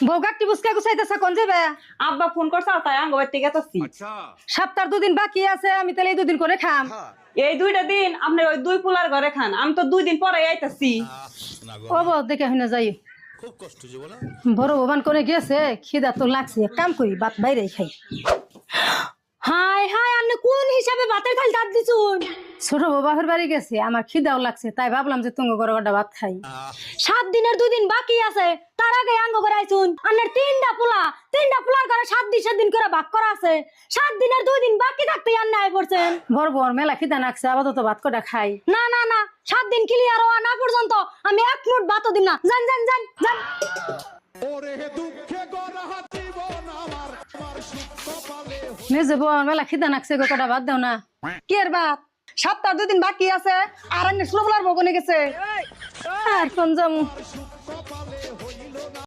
বউগাটি বুসকা গুছাইতেছে কোন যাবে? আব্বা ফোন করছে তাই আঙ্গ বাড়িতে গেছি। সপ্তাহ 2 দিন বাকি আছে, আমি তাহলে এই 2 দিন করে খাম। এই 2টা দিন আপনি ওই 2 পোলার ঘরে খান, আমি তো 2 দিন পরে আইতাছি। ও বউ দেখে হইনা যাই। খুব কষ্ট জীবনে। বড় ভবান করে গেছে, খিদা তো লাগছে, এক কাম করি ভাত বাইরেই খাই। হাই হাই, আপনি কোন হিসাবে ভাতের থাল দাঁত দিছুন? ছোট বাবার বাড়ি গেছে, আমার খিদাও লাগছে, তাই ভাবলাম যে তুঙ্গ করে একটা ভাত খাই। 7 দিনের 2 দিন বাকি আছে, তার আগে আঙ্গ করে আইছুন। আপনার তিনটা পোলার ঘরে 7 দিন করে ভাগ করা আছে। 7 দিনের 2 দিন বাকি থাকতে আন্না আই পড়ছেন। বড় বড় মেলা খিদা লাগছে, আপাতত ভাত কটা খাই। না না না, 7 দিন ক্লিয়ার হওয়া না পর্যন্ত আমি এক মুঠ ভাতও দিম না। যান যান যান যান। মেজে বল মেলা খিদা লাগছে, গো কটা ভাত দাও না। কি এর বাপ, সপ্তাহ 2 দিন বাকি আছে আর আন্নে স্লো পোলার বগনে গেছে। আর কোন যামু।